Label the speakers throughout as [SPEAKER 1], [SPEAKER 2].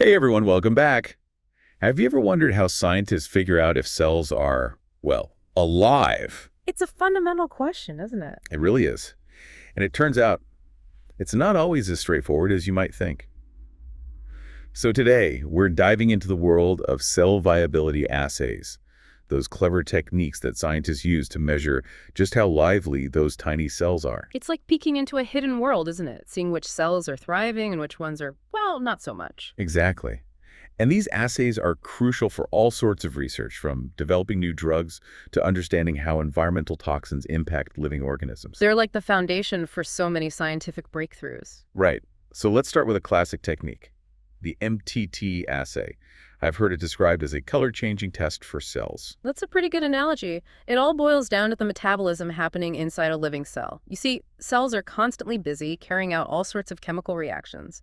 [SPEAKER 1] Hey everyone, welcome back. Have you ever wondered how scientists figure out if cells are, well, alive?
[SPEAKER 2] It's a fundamental question, isn't it?
[SPEAKER 1] It really is. And it turns out it's not always as straightforward as you might think. So today, we're diving into the world of cell viability assays, those clever techniques that scientists use to measure just how lively those tiny cells are.
[SPEAKER 2] It's like peeking into a hidden world, isn't it? Seeing which cells are thriving and which ones are, well, not so much.
[SPEAKER 1] Exactly. And these assays are crucial for all sorts of research, from developing new drugs to understanding how environmental toxins impact living organisms.
[SPEAKER 2] They're like the foundation for so many scientific breakthroughs.
[SPEAKER 1] Right. So let's start with a classic technique, the MTT assay. I've heard it described as a color-changing test for cells.
[SPEAKER 2] That's a pretty good analogy. It all boils down to the metabolism happening inside a living cell. You see, cells are constantly busy carrying out all sorts of chemical reactions.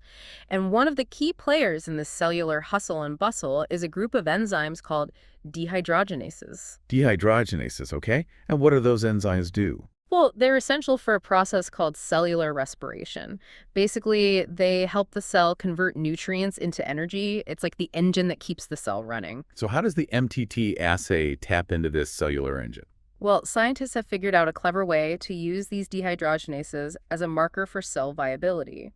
[SPEAKER 2] And one of the key players in this cellular hustle and bustle is a group of enzymes called dehydrogenases.
[SPEAKER 1] Dehydrogenases, okay? And what do those enzymes do?
[SPEAKER 2] Well, they're essential for a process called cellular respiration. Basically, they help the cell convert nutrients into energy. It's like the engine that keeps the cell running.
[SPEAKER 1] So how does the MTT assay tap into this cellular engine?
[SPEAKER 2] Well, scientists have figured out a clever way to use these dehydrogenases as a marker for cell viability.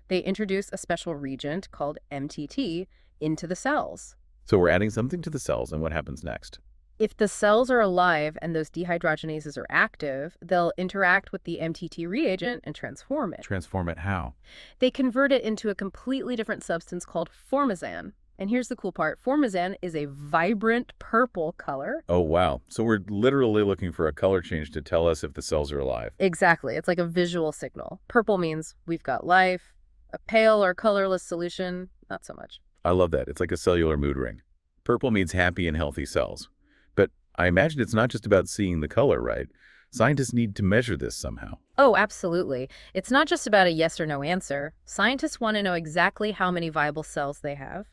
[SPEAKER 2] They introduce a special reagent called MTT into the cells.
[SPEAKER 1] So we're adding something to the cells, and what happens next?
[SPEAKER 2] If the cells are alive and those dehydrogenases are active, they'll interact with the MTT reagent and transform it.
[SPEAKER 1] Transform it how?
[SPEAKER 2] They convert it into a completely different substance called formazan. And here's the cool part. Formazan is a vibrant purple color.
[SPEAKER 1] Oh, wow. So we're literally looking for a color change to tell us if the cells are alive.
[SPEAKER 2] Exactly. It's like a visual signal. Purple means we've got life. A pale or colorless solution, not so much.
[SPEAKER 1] I love that. It's like a cellular mood ring. Purple means happy and healthy cells. But I imagine it's not just about seeing the color, right? Scientists need to measure this somehow.
[SPEAKER 2] Oh, absolutely. It's not just about a yes or no answer. Scientists want to know exactly how many viable cells they have.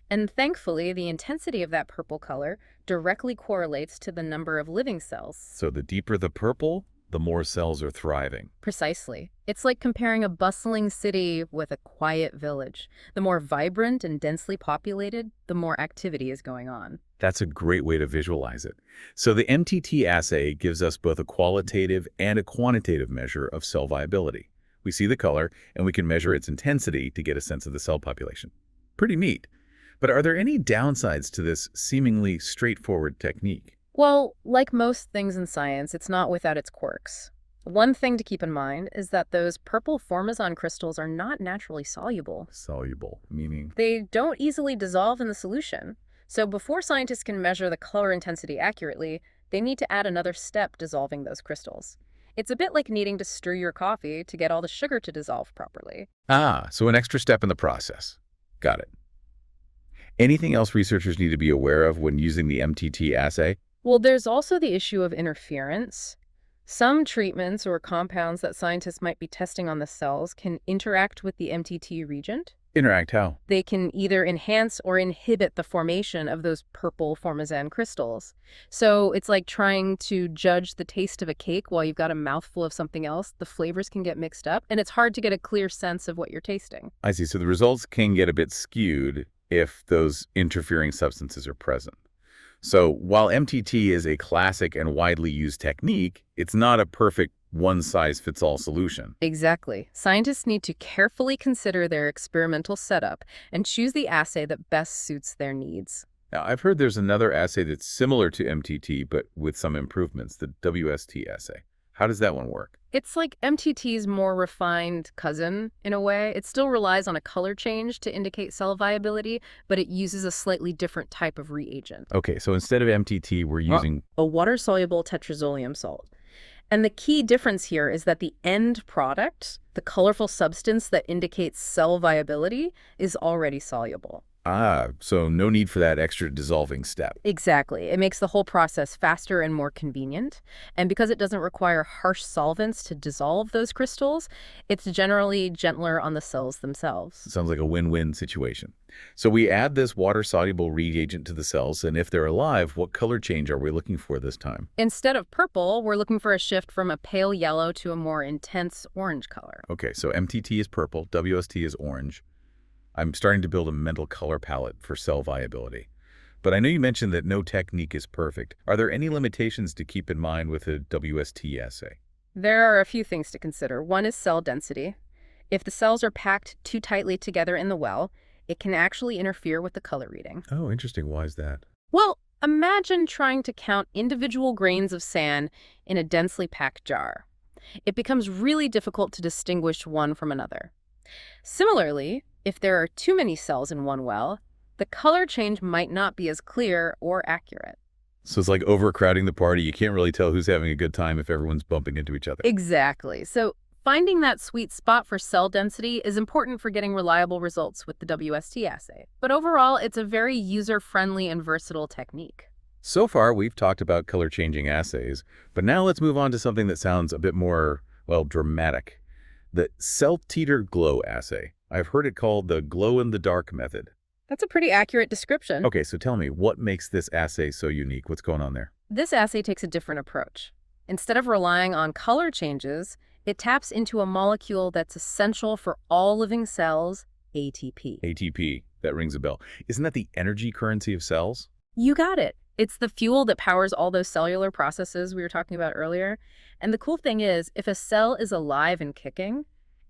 [SPEAKER 2] And thankfully, the intensity of that purple color directly correlates to the number of living cells.
[SPEAKER 1] So the deeper the purple, the more cells are thriving.
[SPEAKER 2] Precisely. It's like comparing a bustling city with a quiet village. The more vibrant and densely populated, the more activity is going on.
[SPEAKER 1] That's a great way to visualize it. So the MTT assay gives us both a qualitative and a quantitative measure of cell viability. We see the color, and we can measure its intensity to get a sense of the cell population. Pretty neat. But are there any downsides to this seemingly straightforward technique?
[SPEAKER 2] Well, like most things in science, it's not without its quirks. One thing to keep in mind is that those purple formazan crystals are not naturally soluble.
[SPEAKER 1] Soluble, meaning?
[SPEAKER 2] They don't easily dissolve in the solution. So before scientists can measure the color intensity accurately, they need to add another step dissolving those crystals. It's a bit like needing to stir your coffee to get all the sugar to dissolve properly.
[SPEAKER 1] Ah, so an extra step in the process. Got it. Anything else researchers need to be aware of when using the MTT assay?
[SPEAKER 2] Well, there's also the issue of interference. Some treatments or compounds that scientists might be testing on the cells can interact with the MTT reagent.
[SPEAKER 1] Interact how?
[SPEAKER 2] They can either enhance or inhibit the formation of those purple formazan crystals. So it's like trying to judge the taste of a cake while you've got a mouthful of something else. The flavors can get mixed up, and it's hard to get a clear sense of what you're tasting.
[SPEAKER 1] I see. So the results can get a bit skewed if those interfering substances are present. So while MTT is a classic and widely used technique, it's not a perfect one-size-fits-all solution.
[SPEAKER 2] Exactly. Scientists need to carefully consider their experimental setup and choose the assay that best suits their needs.
[SPEAKER 1] Now, I've heard there's another assay that's similar to MTT, but with some improvements, the WST assay. How does that one work?
[SPEAKER 2] It's like MTT's more refined cousin, in a way. It still relies on a color change to indicate cell viability, but it uses a slightly different type of reagent.
[SPEAKER 1] Okay, so instead of MTT, we're using
[SPEAKER 2] a water-soluble tetrazolium salt. And the key difference here is that the end product, the colorful substance that indicates cell viability, is already soluble.
[SPEAKER 1] Ah, so no need for that extra dissolving step.
[SPEAKER 2] Exactly. It makes the whole process faster and more convenient. And because it doesn't require harsh solvents to dissolve those crystals, it's generally gentler on the cells themselves.
[SPEAKER 1] Sounds like a win-win situation. So we add this water-soluble reagent to the cells, and if they're alive, what color change are we looking for this time?
[SPEAKER 2] Instead of purple, we're looking for a shift from a pale yellow to a more intense orange color.
[SPEAKER 1] Okay, so MTT is purple, WST is orange. I'm starting to build a mental color palette for cell viability. But I know you mentioned that no technique is perfect. Are there any limitations to keep in mind with a WST assay?
[SPEAKER 2] There are a few things to consider. One is cell density. If the cells are packed too tightly together in the well, it can actually interfere with the color reading.
[SPEAKER 1] Oh, interesting. Why is that?
[SPEAKER 2] Well, imagine trying to count individual grains of sand in a densely packed jar. It becomes really difficult to distinguish one from another. Similarly, if there are too many cells in one well, the color change might not be as clear or accurate.
[SPEAKER 1] So it's like overcrowding the party. You can't really tell who's having a good time if everyone's bumping into each other.
[SPEAKER 2] Exactly. So finding that sweet spot for cell density is important for getting reliable results with the WST assay. But overall, it's a very user-friendly and versatile technique.
[SPEAKER 1] So far, we've talked about color-changing assays, but now let's move on to something that sounds a bit more, well, dramatic. The CellTiter-Glo assay. I've heard it called the glow-in-the-dark method.
[SPEAKER 2] That's a pretty accurate description.
[SPEAKER 1] Okay, so tell me, what makes this assay so unique? What's going on there?
[SPEAKER 2] This assay takes a different approach. Instead of relying on color changes, it taps into a molecule that's essential for all living cells, ATP.
[SPEAKER 1] ATP, that rings a bell. Isn't that the energy currency of cells?
[SPEAKER 2] You got it. It's the fuel that powers all those cellular processes we were talking about earlier. And the cool thing is, if a cell is alive and kicking,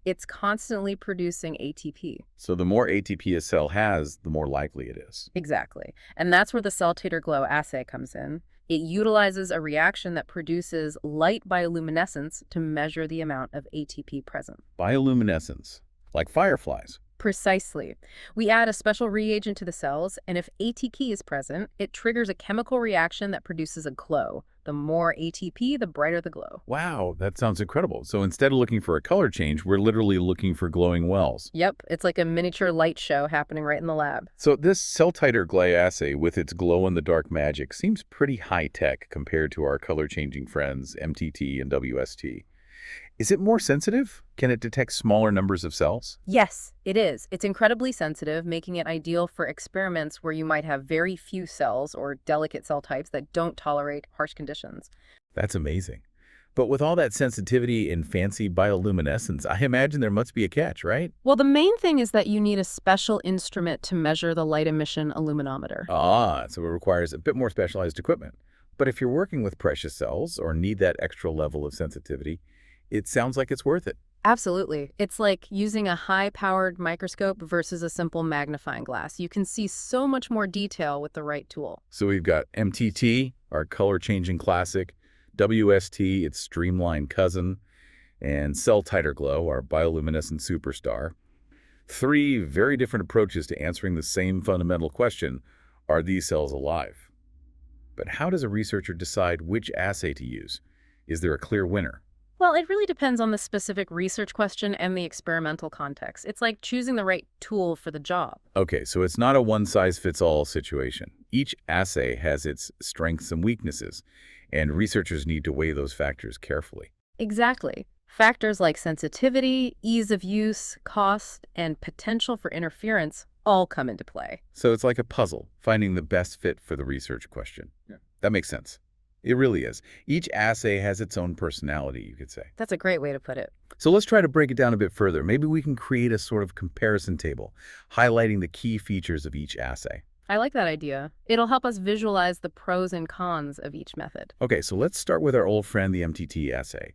[SPEAKER 2] it's constantly producing ATP.
[SPEAKER 1] So the more ATP a cell has, the more likely it is.
[SPEAKER 2] Exactly. And that's where the CellTiter-Glo assay comes in. It utilizes a reaction that produces light bioluminescence to measure the amount of ATP present.
[SPEAKER 1] Bioluminescence, like fireflies.
[SPEAKER 2] Precisely. We add a special reagent to the cells, and if ATP is present, it triggers a chemical reaction that produces a glow. The more ATP, the brighter the glow.
[SPEAKER 1] Wow, that sounds incredible. So instead of looking for a color change, we're literally looking for glowing wells.
[SPEAKER 2] Yep, it's like a miniature light show happening right in the lab.
[SPEAKER 1] So this CellTiter-Glo assay with its glow-in-the-dark magic seems pretty high-tech compared to our color-changing friends, MTT and WST. Is it more sensitive? Can it detect smaller numbers of cells?
[SPEAKER 2] Yes, it is. It's incredibly sensitive, making it ideal for experiments where you might have very few cells or delicate cell types that don't tolerate harsh conditions.
[SPEAKER 1] That's amazing. But with all that sensitivity and fancy bioluminescence, I imagine there must be a catch, right?
[SPEAKER 2] Well, the main thing is that you need a special instrument to measure the light emission illuminometer.
[SPEAKER 1] Ah, so it requires a bit more specialized equipment. But if you're working with precious cells or need that extra level of sensitivity, it sounds like it's worth it.
[SPEAKER 2] Absolutely. It's like using a high-powered microscope versus a simple magnifying glass. You can see so much more detail with the right tool.
[SPEAKER 1] So we've got MTT, our color-changing classic, WST, its streamlined cousin, and CellTiter-Glo, our bioluminescent superstar. Three very different approaches to answering the same fundamental question, are these cells alive? But how does a researcher decide which assay to use? Is there a clear winner?
[SPEAKER 2] Well, it really depends on the specific research question and the experimental context. It's like choosing the right tool for the job.
[SPEAKER 1] Okay, so it's not a one-size-fits-all situation. Each assay has its strengths and weaknesses, and researchers need to weigh those factors carefully.
[SPEAKER 2] Exactly. Factors like sensitivity, ease of use, cost, and potential for interference all come into play.
[SPEAKER 1] So it's like a puzzle, finding the best fit for the research question. Yeah. That makes sense. It really is. Each assay has its own personality, you could say.
[SPEAKER 2] That's a great way to put it.
[SPEAKER 1] So let's try to break it down a bit further. Maybe we can create a sort of comparison table, highlighting the key features of each assay.
[SPEAKER 2] I like that idea. It'll help us visualize the pros and cons of each method.
[SPEAKER 1] Okay, so let's start with our old friend, the MTT assay.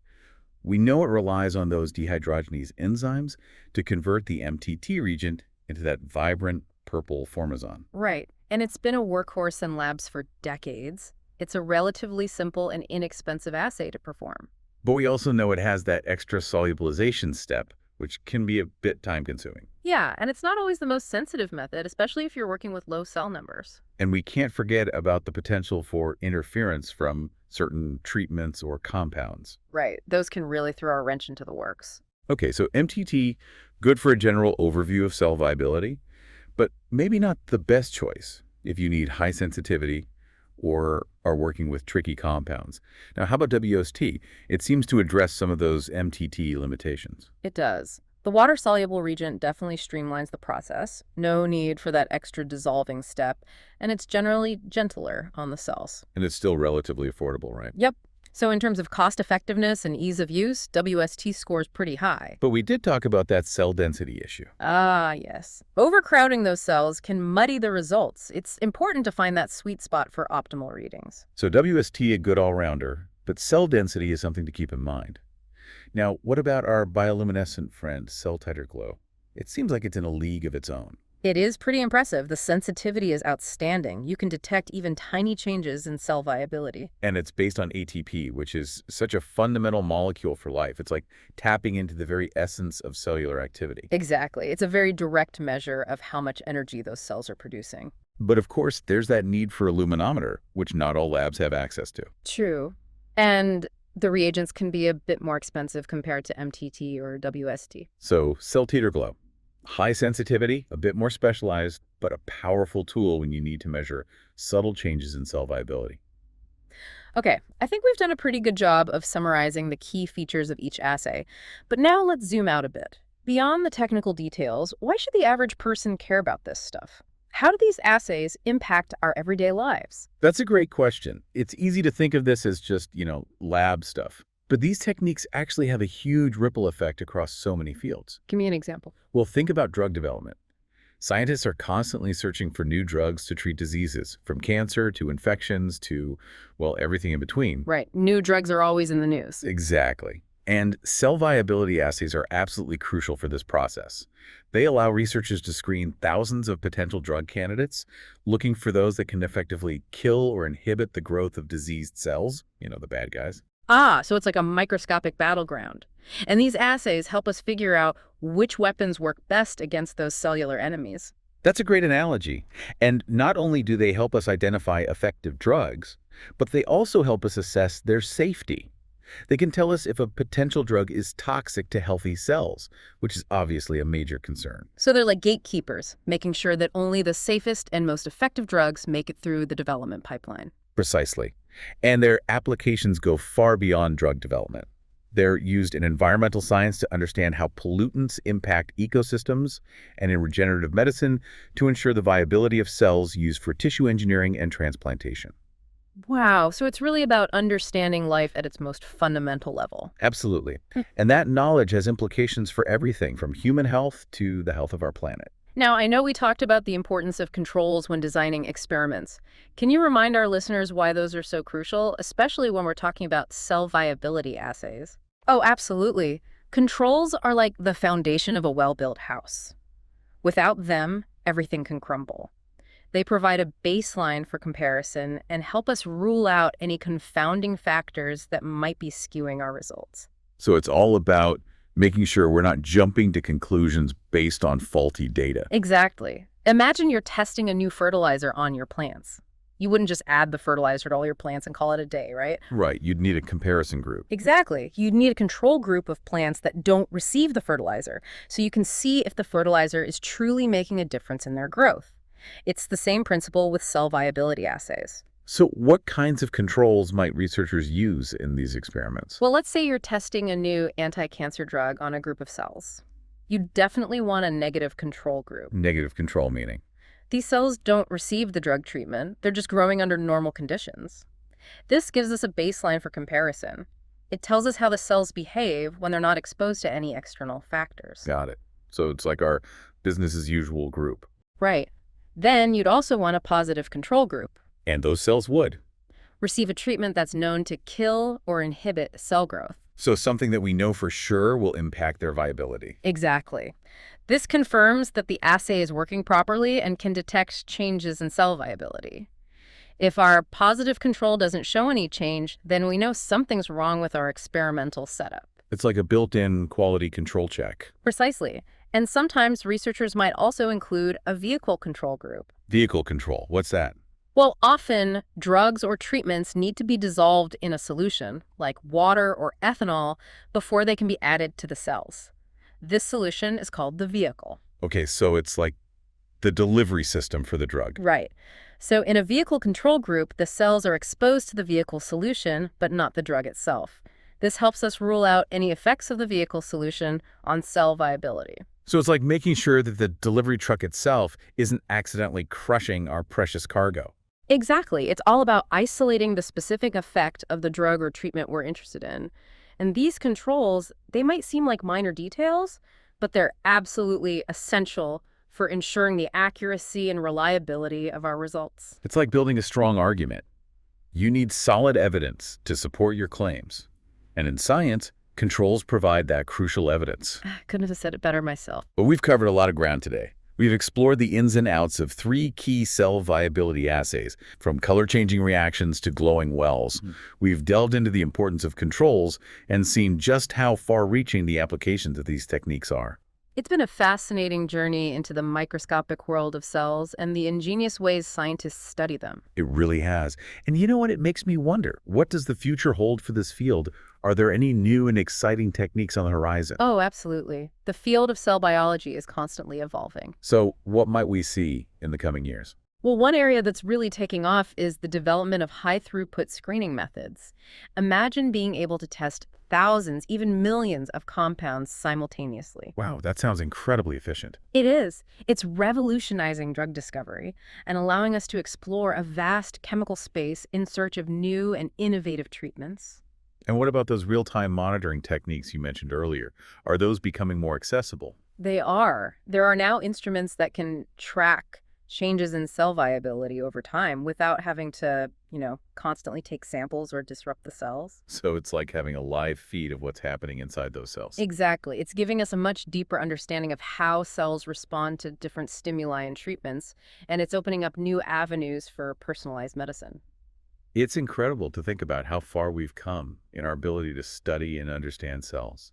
[SPEAKER 1] We know it relies on those dehydrogenase enzymes to convert the MTT reagent into that vibrant purple formazole.
[SPEAKER 2] Right. And it's been a workhorse in labs for decades. It's a relatively simple and inexpensive assay to perform.
[SPEAKER 1] But we also know it has that extra solubilization step, which can be a bit time-consuming.
[SPEAKER 2] Yeah, and it's not always the most sensitive method, especially if you're working with low cell numbers.
[SPEAKER 1] And we can't forget about the potential for interference from certain treatments or compounds.
[SPEAKER 2] Right. Those can really throw a wrench into the works.
[SPEAKER 1] Okay, so MTT, good for a general overview of cell viability, but maybe not the best choice if you need high sensitivity or are working with tricky compounds. Now, how about WST? It seems to address some of those MTT limitations.
[SPEAKER 2] It does. The water-soluble reagent definitely streamlines the process. No need for that extra dissolving step, and it's generally gentler on the cells.
[SPEAKER 1] And it's still relatively affordable, right?
[SPEAKER 2] Yep. So in terms of cost effectiveness and ease of use, WST scores pretty high.
[SPEAKER 1] But we did talk about that cell density issue.
[SPEAKER 2] Ah, yes. Overcrowding those cells can muddy the results. It's important to find that sweet spot for optimal readings.
[SPEAKER 1] So WST a good all-rounder, but cell density is something to keep in mind. Now, what about our bioluminescent friend, CellTiter-Glo? It seems like it's in a league of its own.
[SPEAKER 2] It is pretty impressive. The sensitivity is outstanding. You can detect even tiny changes in cell viability.
[SPEAKER 1] And it's based on ATP, which is such a fundamental molecule for life. It's like tapping into the very essence of cellular activity.
[SPEAKER 2] Exactly. It's a very direct measure of how much energy those cells are producing.
[SPEAKER 1] But of course, there's that need for a luminometer, which not all labs have access to.
[SPEAKER 2] True. And the reagents can be a bit more expensive compared to MTT or WST.
[SPEAKER 1] So CellTiter-Glo. High sensitivity, a bit more specialized, but a powerful tool when you need to measure subtle changes in cell viability.
[SPEAKER 2] Okay, I think we've done a pretty good job of summarizing the key features of each assay. But now let's zoom out a bit. Beyond the technical details, why should the average person care about this stuff? How do these assays impact our everyday lives?
[SPEAKER 1] That's a great question. It's easy to think of this as just, lab stuff. But these techniques actually have a huge ripple effect across so many fields.
[SPEAKER 2] Give me an example.
[SPEAKER 1] Well, think about drug development. Scientists are constantly searching for new drugs to treat diseases, from cancer to infections to, well, everything in between.
[SPEAKER 2] Right. New drugs are always in the news.
[SPEAKER 1] Exactly. And cell viability assays are absolutely crucial for this process. They allow researchers to screen thousands of potential drug candidates, looking for those that can effectively kill or inhibit the growth of diseased cells, the bad guys.
[SPEAKER 2] Ah, so it's like a microscopic battleground. And these assays help us figure out which weapons work best against those cellular enemies.
[SPEAKER 1] That's a great analogy. And not only do they help us identify effective drugs, but they also help us assess their safety. They can tell us if a potential drug is toxic to healthy cells, which is obviously a major concern.
[SPEAKER 2] So they're like gatekeepers, making sure that only the safest and most effective drugs make it through the development pipeline.
[SPEAKER 1] Precisely. And their applications go far beyond drug development. They're used in environmental science to understand how pollutants impact ecosystems, and in regenerative medicine to ensure the viability of cells used for tissue engineering and transplantation.
[SPEAKER 2] Wow, so it's really about understanding life at its most fundamental level.
[SPEAKER 1] Absolutely. And that knowledge has implications for everything from human health to the health of our planet.
[SPEAKER 2] Now, I know we talked about the importance of controls when designing experiments. Can you remind our listeners why those are so crucial, especially when we're talking about cell viability assays? Oh, absolutely. Controls are like the foundation of a well-built house. Without them, everything can crumble. They provide a baseline for comparison and help us rule out any confounding factors that might be skewing our results.
[SPEAKER 1] So it's all about making sure we're not jumping to conclusions based on faulty data.
[SPEAKER 2] Exactly. Imagine you're testing a new fertilizer on your plants. You wouldn't just add the fertilizer to all your plants and call it a day, right?
[SPEAKER 1] Right. You'd need a comparison group.
[SPEAKER 2] Exactly. You'd need a control group of plants that don't receive the fertilizer, so you can see if the fertilizer is truly making a difference in their growth. It's the same principle with cell viability assays.
[SPEAKER 1] So what kinds of controls might researchers use in these experiments?
[SPEAKER 2] Well, let's say you're testing a new anti-cancer drug on a group of cells. You definitely want a negative control group.
[SPEAKER 1] Negative control meaning?
[SPEAKER 2] These cells don't receive the drug treatment. They're just growing under normal conditions. This gives us a baseline for comparison. It tells us how the cells behave when they're not exposed to any external factors.
[SPEAKER 1] Got it. So it's like our business as usual group.
[SPEAKER 2] Right. Then you'd also want a positive control group.
[SPEAKER 1] And those cells would.
[SPEAKER 2] Receive a treatment that's known to kill or inhibit cell growth.
[SPEAKER 1] So something that we know for sure will impact their viability.
[SPEAKER 2] Exactly. This confirms that the assay is working properly and can detect changes in cell viability. If our positive control doesn't show any change, then we know something's wrong with our experimental setup.
[SPEAKER 1] It's like a built-in quality control check.
[SPEAKER 2] Precisely. And sometimes researchers might also include a vehicle control group.
[SPEAKER 1] Vehicle control, what's that?
[SPEAKER 2] Well, often drugs or treatments need to be dissolved in a solution, like water or ethanol, before they can be added to the cells. This solution is called the vehicle.
[SPEAKER 1] Okay, so it's like the delivery system for the drug.
[SPEAKER 2] Right. So in a vehicle control group, the cells are exposed to the vehicle solution, but not the drug itself. This helps us rule out any effects of the vehicle solution on cell viability.
[SPEAKER 1] So it's like making sure that the delivery truck itself isn't accidentally crushing our precious cargo.
[SPEAKER 2] Exactly. It's all about isolating the specific effect of the drug or treatment we're interested in. And these controls, they might seem like minor details, but they're absolutely essential for ensuring the accuracy and reliability of our results.
[SPEAKER 1] It's like building a strong argument. You need solid evidence to support your claims. And in science, controls provide that crucial evidence.
[SPEAKER 2] Couldn't have said it better myself.
[SPEAKER 1] But we've covered a lot of ground today. We've explored the ins and outs of 3 key cell viability assays, from color-changing reactions to glowing wells. We've delved into the importance of controls and seen just how far-reaching the applications of these techniques are.
[SPEAKER 2] It's been a fascinating journey into the microscopic world of cells and the ingenious ways scientists study them.
[SPEAKER 1] It really has. And you know what? It makes me wonder, what does the future hold for this field? Are there any new and exciting techniques on the horizon?
[SPEAKER 2] Oh, absolutely. The field of cell biology is constantly evolving.
[SPEAKER 1] So what might we see in the coming years?
[SPEAKER 2] Well, one area that's really taking off is the development of high-throughput screening methods. Imagine being able to test thousands, even millions of compounds simultaneously.
[SPEAKER 1] Wow, that sounds incredibly efficient.
[SPEAKER 2] It is. It's revolutionizing drug discovery and allowing us to explore a vast chemical space in search of new and innovative treatments.
[SPEAKER 1] And what about those real-time monitoring techniques you mentioned earlier? Are those becoming more accessible?
[SPEAKER 2] They are. There are now instruments that can track changes in cell viability over time without having to, constantly take samples or disrupt the cells.
[SPEAKER 1] So it's like having a live feed of what's happening inside those cells.
[SPEAKER 2] Exactly. It's giving us a much deeper understanding of how cells respond to different stimuli and treatments, and it's opening up new avenues for personalized medicine.
[SPEAKER 1] It's incredible to think about how far we've come in our ability to study and understand cells.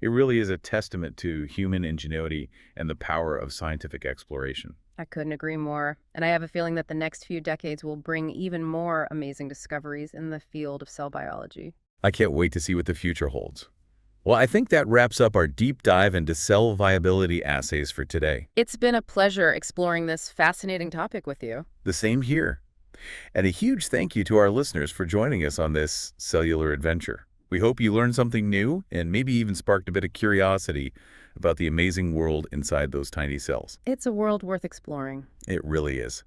[SPEAKER 1] It really is a testament to human ingenuity and the power of scientific exploration.
[SPEAKER 2] I couldn't agree more. And I have a feeling that the next few decades will bring even more amazing discoveries in the field of cell biology.
[SPEAKER 1] I can't wait to see what the future holds. Well, I think that wraps up our deep dive into cell viability assays for today.
[SPEAKER 2] It's been a pleasure exploring this fascinating topic with you.
[SPEAKER 1] The same here. And a huge thank you to our listeners for joining us on this cellular adventure. We hope you learned something new and maybe even sparked a bit of curiosity about the amazing world inside those tiny cells.
[SPEAKER 2] It's a world worth exploring.
[SPEAKER 1] It really is.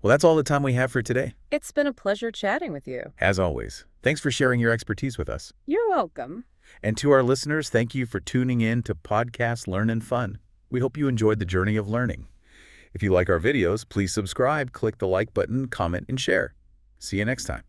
[SPEAKER 1] Well, that's all the time we have for today.
[SPEAKER 2] It's been a pleasure chatting with you.
[SPEAKER 1] As always, thanks for sharing your expertise with us.
[SPEAKER 2] You're welcome.
[SPEAKER 1] And to our listeners, thank you for tuning in to Podcast Learn and Fun. We hope you enjoyed the journey of learning. If you like our videos, please subscribe, click the like button, comment, and share. See you next time.